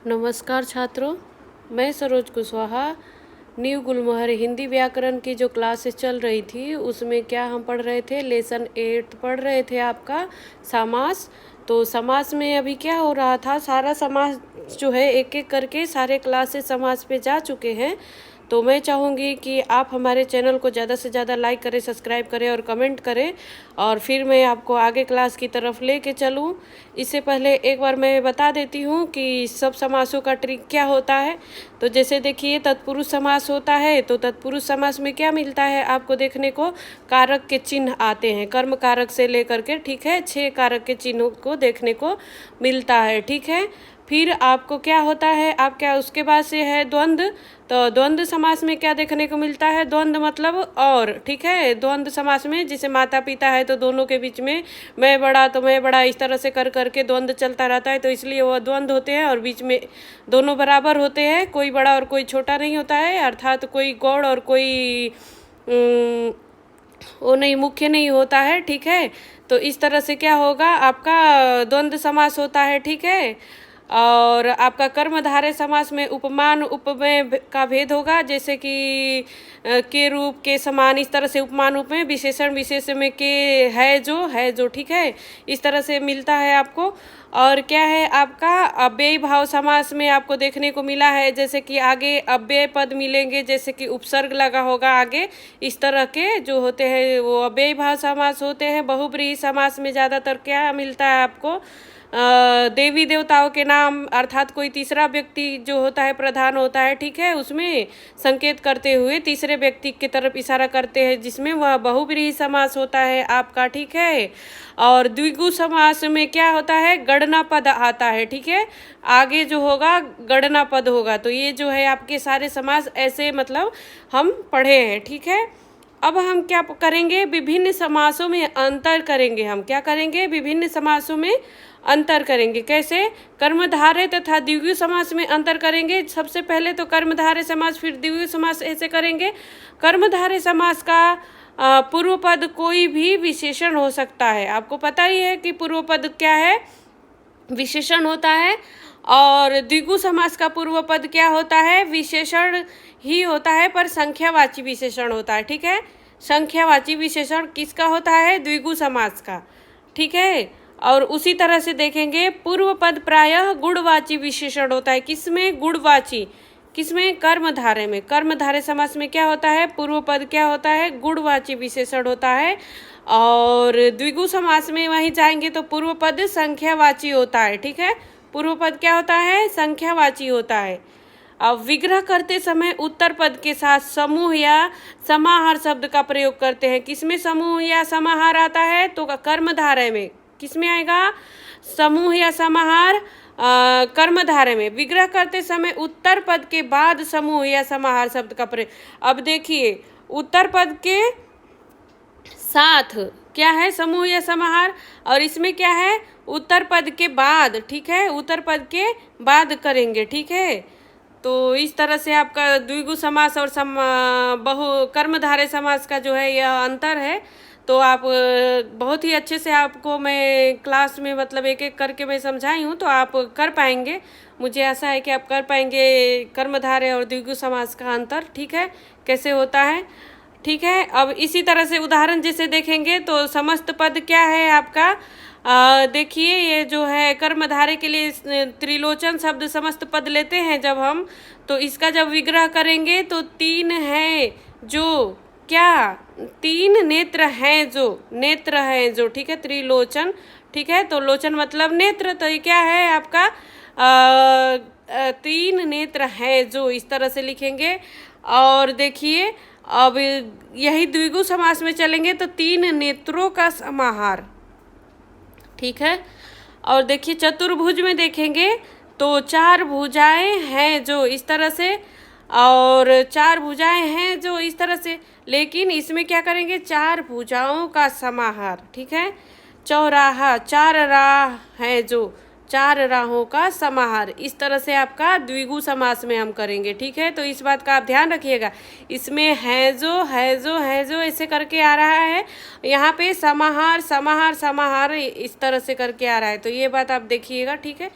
नमस्कार छात्रों, मैं सरोज कुशवाहा। न्यू गुलमोहर हिंदी व्याकरण की जो क्लासेस चल रही थी उसमें क्या हम पढ़ रहे थे, लेसन 8 पढ़ रहे थे आपका समास। तो समास में अभी क्या हो रहा था, सारा समास जो है एक एक करके सारे क्लासेस समास पे जा चुके हैं। तो मैं चाहूँगी कि आप हमारे चैनल को ज़्यादा से ज़्यादा लाइक करें, सब्सक्राइब करें और कमेंट करें, और फिर मैं आपको आगे क्लास की तरफ लेके चलूँ। इससे पहले एक बार मैं बता देती हूँ कि सब समासों का ट्रिक क्या होता है। तो जैसे देखिए, तत्पुरुष समास होता है, तो तत्पुरुष समास में क्या मिलता है आपको देखने को, कारक के चिन्ह आते हैं, कर्म कारक से लेकर के, ठीक है, 6 कारक के चिन्हों को देखने को मिलता है, ठीक है। फिर आपको क्या होता है, आप क्या उसके बाद से है द्वंद्व। तो द्वंद्व समास में क्या देखने को मिलता है, द्वंद्व मतलब और, ठीक है। द्वंद्व समास में जैसे माता पिता है तो दोनों के बीच में मैं बड़ा तो मैं बड़ा, इस तरह से कर करके द्वंद्व चलता रहता है, तो इसलिए वो द्वंद्व होते हैं। और बीच में दोनों बराबर होते हैं, कोई बड़ा और कोई छोटा नहीं होता है, अर्थात कोई गौड़ और कोई वो नहीं, मुख्य नहीं होता है, ठीक है। तो इस तरह से क्या होगा, आपका द्वंद्व समास होता है, ठीक है। और आपका कर्मधारय समास में उपमान उपमेय का भेद होगा, जैसे कि के रूप के समान, इस तरह से उपमान उपमेय, विशेषण विशेष में के है जो, ठीक है, इस तरह से मिलता है आपको। और क्या है आपका अव्ययी भाव समास में आपको देखने को मिला है, जैसे कि आगे अव्यय पद मिलेंगे, जैसे कि उपसर्ग लगा होगा आगे, इस तरह के जो होते हैं वो अव्ययी भाव समास होते हैं। बहुब्रीहि समास में ज़्यादातर क्या मिलता है आपको, देवी देवताओं के नाम, अर्थात कोई तीसरा व्यक्ति जो होता है प्रधान होता है, ठीक है, उसमें संकेत करते हुए तीसरे व्यक्ति की तरफ इशारा करते हैं, जिसमें वह बहुब्रीहि समास होता है आपका, ठीक है। और द्विगु समास में क्या होता है, गणना पद आता है, ठीक है, आगे जो होगा गणना पद होगा। तो ये जो है आपके सारे समास ऐसे मतलब हम पढ़े हैं, ठीक है। अब हम क्या करेंगे, विभिन्न समासों में अंतर करेंगे। हम क्या करेंगे, विभिन्न समासों में अंतर करेंगे। कैसे, कर्मधारय तथा द्विगु समास में अंतर करेंगे। सबसे पहले तो कर्मधारय समास, फिर द्विगु समास, ऐसे करेंगे। कर्मधारय समास का पूर्व पद कोई भी विशेषण हो सकता है। आपको पता ही है कि पूर्व पद क्या है, विशेषण होता है। और द्विगु समास का पूर्व पद क्या होता है, विशेषण ही होता है, पर संख्यावाची विशेषण होता है, ठीक है। संख्यावाची विशेषण किसका होता है, द्विगु समास का, ठीक है। और उसी तरह से देखेंगे, पूर्व पद प्रायः गुणवाची विशेषण होता है। किसमें, गुणवाची, किसमें, कर्मधारय में। कर्मधारय समास में क्या होता है, पूर्व पद क्या होता है, गुणवाची विशेषण होता है। और द्विगु समास में वहीं जाएंगे तो पूर्व पद संख्यावाची होता है, ठीक है। पूर्व पद क्या होता है, संख्यावाची होता है। अब विग्रह करते समय उत्तर पद के साथ समूह या समाहार शब्द का प्रयोग करते हैं। किसमें समूह या समाहार आता है, तो कर्मधारय में। किसमें आएगा, समूह या समाहार, कर्मधारय में। विग्रह करते समय उत्तर पद के बाद समूह या समाहार शब्द का प्रयोग। अब देखिए, उत्तर पद के साथ क्या है, समूह या समाहार, और इसमें क्या है, उत्तर पद के बाद, ठीक है, उत्तर पद के बाद करेंगे, ठीक है। तो इस तरह से आपका द्विगु समास और कर्मधारय समास का जो है यह अंतर है। तो आप बहुत ही अच्छे से, आपको मैं क्लास में मतलब एक एक करके मैं समझाई हूँ, तो आप कर पाएंगे। मुझे आशा है कि आप कर पाएंगे कर्मधारय और द्विगु समास का अंतर, ठीक है, कैसे होता है, ठीक है। अब इसी तरह से उदाहरण जैसे देखेंगे, तो समस्त पद क्या है आपका, देखिए ये जो है कर्मधारय के लिए त्रिलोचन शब्द समस्त पद लेते हैं जब हम, तो इसका जब विग्रह करेंगे तो 3 है जो, क्या, 3 नेत्र हैं जो, नेत्र हैं जो, ठीक है, त्रिलोचन, ठीक है। तो लोचन मतलब नेत्र, तो ये क्या है आपका, 3 नेत्र हैं जो, इस तरह से लिखेंगे। और देखिए, अब यही द्विगु समास में चलेंगे तो 3 नेत्रों का समाहार, ठीक है। और देखिए चतुर्भुज में देखेंगे तो 4 भुजाएं हैं जो, इस तरह से, और 4 भुजाएं हैं जो, इस तरह से। लेकिन इसमें क्या करेंगे, 4 भुजाओं का समाहार, ठीक है। चौराहा, 4 राह है जो, 4 राहों का समाहार, इस तरह से आपका द्विगु समास में हम करेंगे, ठीक है। तो इस बात का आप ध्यान रखिएगा। इसमें है जो ऐसे करके आ रहा है, यहाँ पे समाहार समाहार समाहार इस तरह से करके आ रहा है, तो ये बात आप देखिएगा, ठीक है।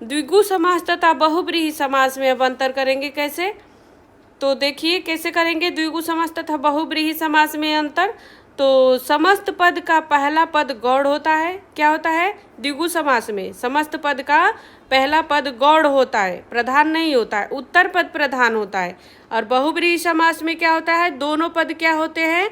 द्विगु समास तथा बहुब्रीहि समास में अब अंतर करेंगे कैसे, तो देखिए कैसे करेंगे द्विगु समास तथा बहुब्रीहि समास में अंतर। तो समस्त पद का पहला पद गौड़ होता है। क्या होता है द्विगु समास में, समस्त पद का पहला पद गौड़ होता है, प्रधान नहीं होता है, उत्तर पद प्रधान होता है। और बहुब्रीहि समास में क्या होता है, दोनों पद क्या होते हैं,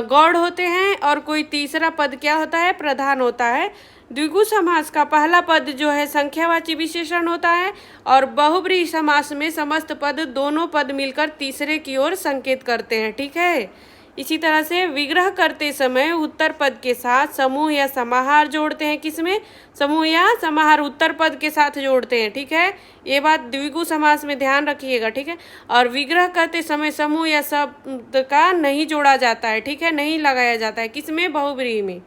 गौड़ होते हैं, और कोई तीसरा पद क्या होता है, प्रधान होता है। द्विगु समास का पहला पद जो है संख्यावाची विशेषण होता है, और बहुब्रीहि समास में समस्त पद दोनों पद मिलकर तीसरे की ओर संकेत करते हैं। ठीक है, इसी तरह से विग्रह करते समय उत्तर पद के साथ समूह या समाहार जोड़ते हैं। किसमें, समूह या समाहार उत्तर पद के साथ जोड़ते हैं। ठीक है, ये बात द्विगु समास में ध्यान रखिएगा। ठीक है, और विग्रह करते समय समूह या शब्द का नहीं जोड़ा जाता है। ठीक है, नहीं लगाया जाता है। किसमें, बहुब्रीहि में।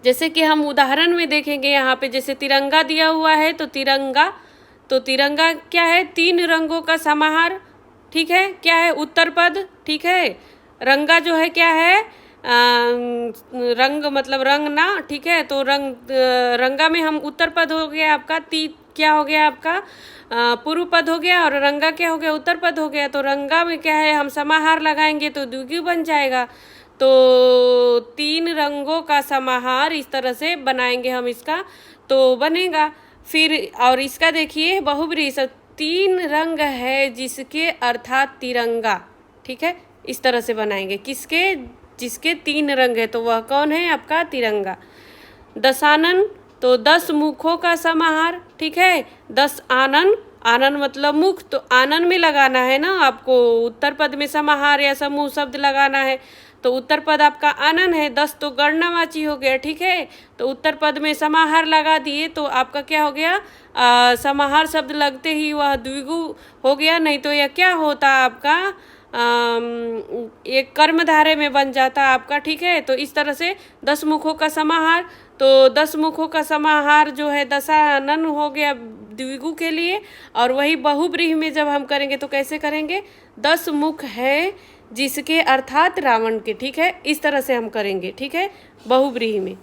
जैसे कि हम उदाहरण में देखेंगे यहाँ पे, जैसे तिरंगा दिया हुआ है, तो तिरंगा क्या है, तीन रंगों का समाहार। ठीक है, क्या है, उत्तर पद। ठीक है, रंगा जो है क्या है, रंग मतलब रंग ना। ठीक है, तो रंगा में हम उत्तर पद हो गया आपका, क्या हो गया आपका, पूर्व पद हो गया, और रंगा क्या हो गया, उत्तर पद हो गया। तो रंगा में क्या है, हम समाहार लगाएंगे तो द्विगु बन जाएगा। तो तीन रंगों का समाहार इस तरह से बनाएंगे हम इसका, तो बनेगा। फिर और इसका देखिए बहुब्रीहि, तीन रंग है जिसके अर्थात तिरंगा। ठीक है, इस तरह से बनाएंगे, किसके, जिसके तीन रंग है, तो वह कौन है आपका, तिरंगा। दशानन, तो 10 मुखों का समाहार। ठीक है, 10 आनन, आनन मतलब मुख, तो आनन में लगाना है ना आपको, उत्तर पद में समाहार या समूह शब्द लगाना है, तो उत्तर पद आपका आनन है। 10 तो गणनावाची हो गया। ठीक है, तो उत्तर पद में समाहार लगा दिए तो आपका क्या हो गया, समाहार शब्द लगते ही वह द्विगु हो गया। नहीं तो यह क्या होता आपका, एक कर्मधारय में बन जाता आपका। ठीक है, तो इस तरह से 10 मुखों का समाहार, तो 10 मुखों का समाहार जो है दशानन हो गया द्विगु के लिए। और वही बहुब्रीहि में जब हम करेंगे तो कैसे करेंगे, 10 मुख है जिसके अर्थात रावण के। ठीक है, इस तरह से हम करेंगे। ठीक है, बहुब्रीहि में।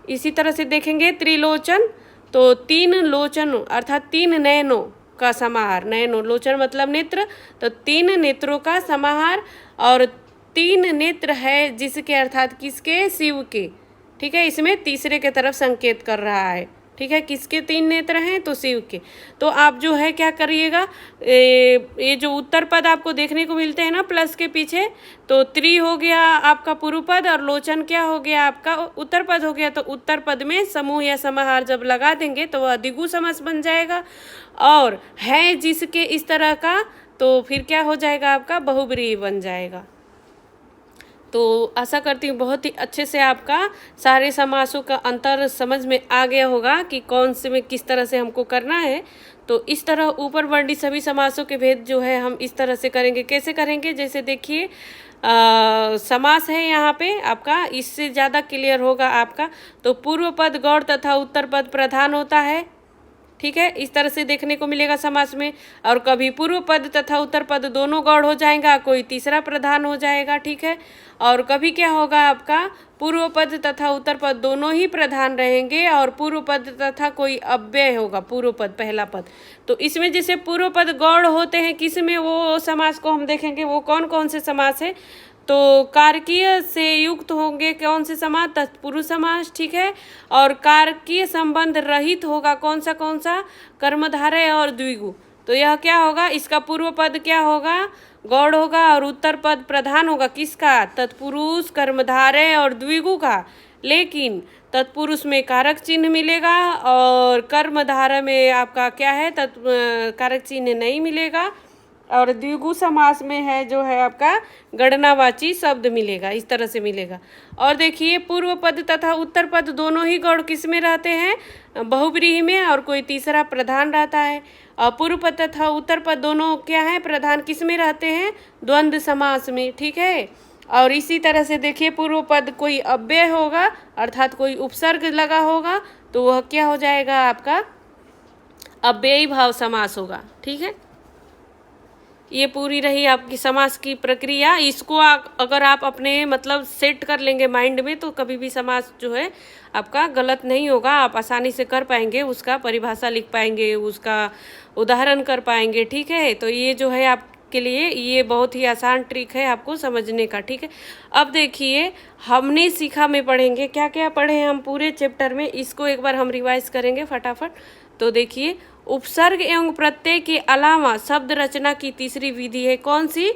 इसी तरह से देखेंगे त्रिलोचन, तो 3 लोचन अर्थात 3 नयनों का समाहार। नयनों, लोचन मतलब नेत्र, तो 3 नेत्रों का समाहार, और 3 नेत्र है जिसके अर्थात किसके, शिव के। ठीक है, इसमें तीसरे के तरफ संकेत कर रहा है। ठीक है, किसके 3 नेत्र हैं, तो शिव के। तो आप जो है क्या करिएगा, ये जो उत्तर पद आपको देखने को मिलते हैं ना प्लस के पीछे, तो त्रि हो गया आपका पूर्व पद, और लोचन क्या हो गया आपका, उत्तर पद हो गया। तो उत्तर पद में समूह या समाहार जब लगा देंगे तो वह द्विगु समास बन जाएगा। और है जिसके इस तरह का, तो फिर क्या हो जाएगा आपका, बहुब्रीहि बन जाएगा। तो आशा करती हूँ बहुत ही अच्छे से आपका सारे समासों का अंतर समझ में आ गया होगा कि कौन से में किस तरह से हमको करना है। तो इस तरह ऊपर वर्णी सभी समासों के भेद जो है हम इस तरह से करेंगे। कैसे करेंगे, जैसे देखिए समास है यहाँ पे आपका, इससे ज़्यादा क्लियर होगा आपका। तो पूर्व पद गौड़ तथा उत्तर पद प्रधान होता है। ठीक है, इस तरह से देखने को मिलेगा समास में। और कभी पूर्व पद तथा उत्तर पद दोनों गौड़ हो जाएगा, कोई तीसरा प्रधान हो जाएगा। ठीक है, और कभी क्या होगा आपका, पूर्व पद तथा उत्तर पद दोनों ही प्रधान रहेंगे, और पूर्व पद तथा कोई अव्यय होगा, पूर्व पद पहला पद। तो इसमें जैसे पूर्व पद गौड़ होते हैं, किसमें, वो समास को हम देखेंगे वो कौन कौन से समास है। तो कारकीय से युक्त होंगे कौन से समास, तत्पुरुष समास। ठीक है, और कारकीय संबंध रहित होगा कौन सा, कर्मधारय और द्विगु। तो यह क्या होगा, इसका पूर्व पद क्या होगा, गौड़ होगा, और उत्तर पद प्रधान होगा किसका, तत्पुरुष, कर्मधारय और द्विगु का। लेकिन तत्पुरुष में कारक चिन्ह मिलेगा, और कर्मधारय में आपका क्या है, कारक चिन्ह नहीं मिलेगा। और द्विगु समास में है जो है आपका गणनावाची शब्द मिलेगा, इस तरह से मिलेगा। और देखिए पूर्व पद तथा उत्तर पद दोनों ही गौड़ किस में रहते हैं, बहुब्रीहि में, और कोई तीसरा प्रधान रहता है। और पूर्व पद तथा उत्तर पद दोनों क्या है, प्रधान किस में रहते हैं, द्वंद्व समास में। ठीक है, और इसी तरह से देखिए पूर्व पद कोई अव्यय होगा अर्थात कोई उपसर्ग लगा होगा, तो वह क्या हो जाएगा आपका, अव्ययी भाव समास होगा। ठीक है, ये पूरी रही आपकी समास की प्रक्रिया। इसको अगर आप अपने मतलब सेट कर लेंगे माइंड में तो कभी भी समास जो है आपका गलत नहीं होगा, आप आसानी से कर पाएंगे, उसका परिभाषा लिख पाएंगे, उसका उदाहरण कर पाएंगे। ठीक है, तो ये जो है आपके लिए ये बहुत ही आसान ट्रिक है आपको समझने का। ठीक है, अब देखिए हमने सीखा में पढ़ेंगे, क्या क्या पढ़े हम पूरे चैप्टर में, इसको एक बार हम रिवाइज करेंगे फटाफट। तो देखिए, उपसर्ग एवं प्रत्यय के अलावा शब्द रचना की तीसरी विधि है कौन सी?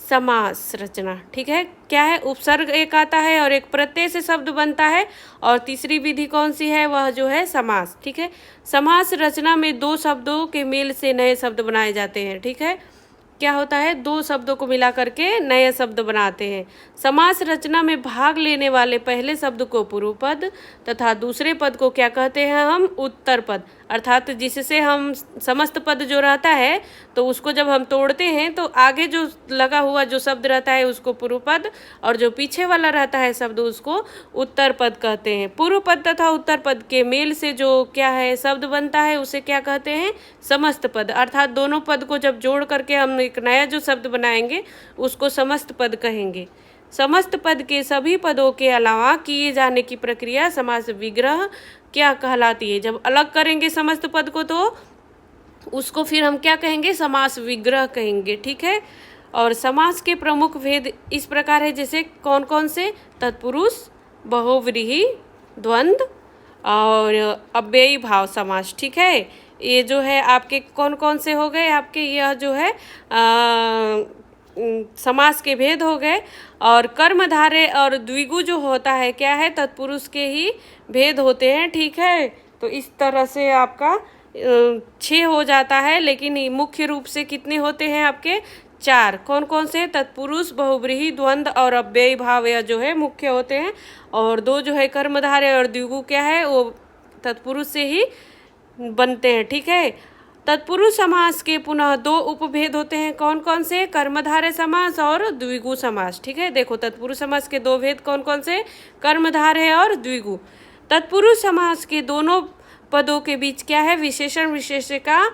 समास रचना। ठीक है, क्या है? उपसर्ग एक आता है और एक प्रत्यय से शब्द बनता है, और तीसरी विधि कौन सी है? वह जो है समास। ठीक है, समास रचना में दो शब्दों के मेल से नए शब्द बनाए जाते हैं। ठीक है, क्या होता है? दो शब्दों को मिला करके नए शब्द बनाते हैं। समास रचना में भाग लेने वाले पहले शब्द को पूर्व पद तथा दूसरे पद को क्या कहते हैं हम? उत्तर पद। अर्थात जिससे हम समस्त पद जो रहता है तो उसको जब हम तोड़ते हैं तो आगे जो लगा हुआ जो शब्द रहता है उसको पूर्व पद, और जो पीछे वाला रहता है शब्द उसको उत्तर पद कहते हैं। पूर्व पद तथा उत्तर पद के मेल से जो क्या है शब्द बनता है उसे क्या कहते हैं? समस्त पद। अर्थात दोनों पद को जब जोड़ करके हम एक नया जो शब्द बनाएंगे उसको समस्त पद कहेंगे। समस्त पद के सभी पदों के अलावा किए जाने की प्रक्रिया समास विग्रह क्या कहलाती है? जब अलग करेंगे समस्त पद को तो उसको फिर हम क्या कहेंगे? समास विग्रह कहेंगे। ठीक है, और समास के प्रमुख भेद इस प्रकार है, जैसे कौन कौन से? तत्पुरुष, बहुव्रीहि, द्वंद्व और अव्ययी भाव समास। ठीक है, ये जो है आपके कौन कौन से हो गए? आपके यह जो है समास के भेद हो गए। और कर्मधारय और द्विगु जो होता है क्या है? तत्पुरुष के ही भेद होते हैं। ठीक है, तो इस तरह से आपका 6 हो जाता है, लेकिन मुख्य रूप से कितने होते हैं आपके? 4। कौन कौन से? तत्पुरुष, बहुव्रीहि, द्वंद्व और अव्ययी भाव यह जो है मुख्य होते हैं। और 2 जो है कर्मधारय और द्विगु क्या है? वो तत्पुरुष से ही बनते हैं। ठीक है, तत्पुरुष समास के पुनः 2 उपभेद होते हैं, कौन कौन से? कर्मधारय समास और द्विगु समास। ठीक है, देखो तत्पुरुष समास के 2 भेद कौन कौन से? कर्मधारय और द्विगु। तत्पुरुष समास के दोनों पदों के बीच क्या है? विशेषण विशेष्य का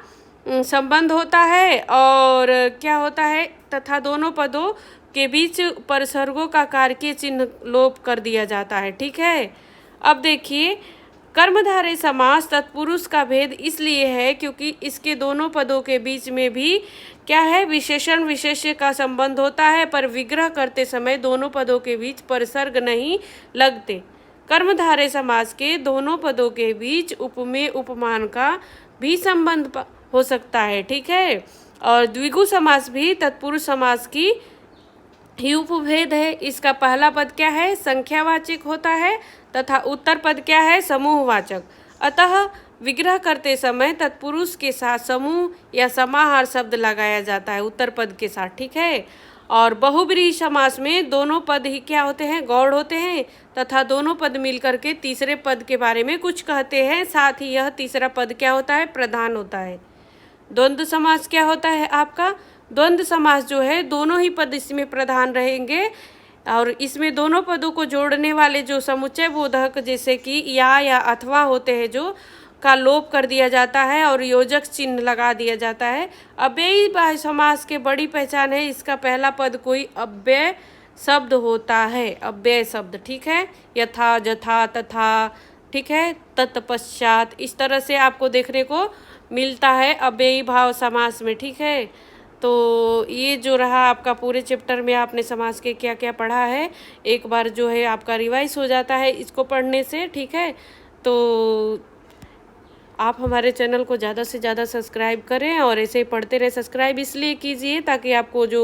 संबंध होता है, और क्या होता है? तथा दोनों पदों के बीच परसर्गों का कारकीय चिन्ह लोप कर दिया जाता है। ठीक है, अब देखिए कर्मधारय समास तत्पुरुष का भेद इसलिए है क्योंकि इसके दोनों पदों के बीच में भी क्या है? विशेषण विशेष्य का संबंध होता है, पर विग्रह करते समय दोनों पदों के बीच परसर्ग नहीं लगते। कर्मधारय समास के दोनों पदों के बीच उपमेय उपमान का भी संबंध हो सकता है। ठीक है, और द्विगु समास भी तत्पुरुष समास की ही उपभेद है। इसका पहला पद क्या है? संख्यावाचक होता है तथा उत्तर पद क्या है? समूहवाचक। अतः विग्रह करते समय तत्पुरुष के साथ समूह या समाहार शब्द लगाया जाता है उत्तर पद के साथ। ठीक है, और बहुव्रीहि समास में दोनों पद ही क्या होते हैं? गौड़ होते हैं तथा दोनों पद मिलकर के तीसरे पद के बारे में कुछ कहते हैं, साथ ही यह तीसरा पद क्या होता है? प्रधान होता है। द्वंद्व समास क्या होता है आपका? द्वंद्व समास जो है दोनों ही पद इसमें प्रधान रहेंगे, और इसमें दोनों पदों को जोड़ने वाले जो समुच्चय बोधक जैसे कि या अथवा होते हैं जो का लोप कर दिया जाता है और योजक चिन्ह लगा दिया जाता है। अव्ययी समास के बड़ी पहचान है, इसका पहला पद कोई अव्यय शब्द होता है, अव्यय शब्द। ठीक है, यथा, जथा, तथा, ठीक है, तत्पश्चात, इस तरह से आपको देखने को मिलता है अव्ययी भाव समास में। ठीक है, तो ये जो रहा आपका पूरे चैप्टर में आपने समास के क्या क्या पढ़ा है, एक बार जो है आपका रिवाइज हो जाता है इसको पढ़ने से। ठीक है, तो आप हमारे चैनल को ज़्यादा से ज़्यादा सब्सक्राइब करें और ऐसे ही पढ़ते रहे। सब्सक्राइब इसलिए कीजिए ताकि आपको जो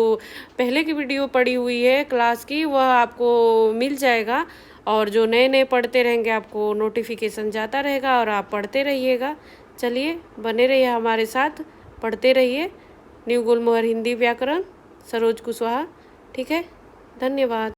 पहले की वीडियो पड़ी हुई है क्लास की वह आपको मिल जाएगा, और जो नए नए पढ़ते रहेंगे आपको नोटिफिकेशन जाता रहेगा और आप पढ़ते रहिएगा। चलिए, बने रहिए हमारे साथ, पढ़ते रहिए। न्यू गुलमोहर हिंदी व्याकरण, सरोज कुशवाहा। ठीक है, धन्यवाद।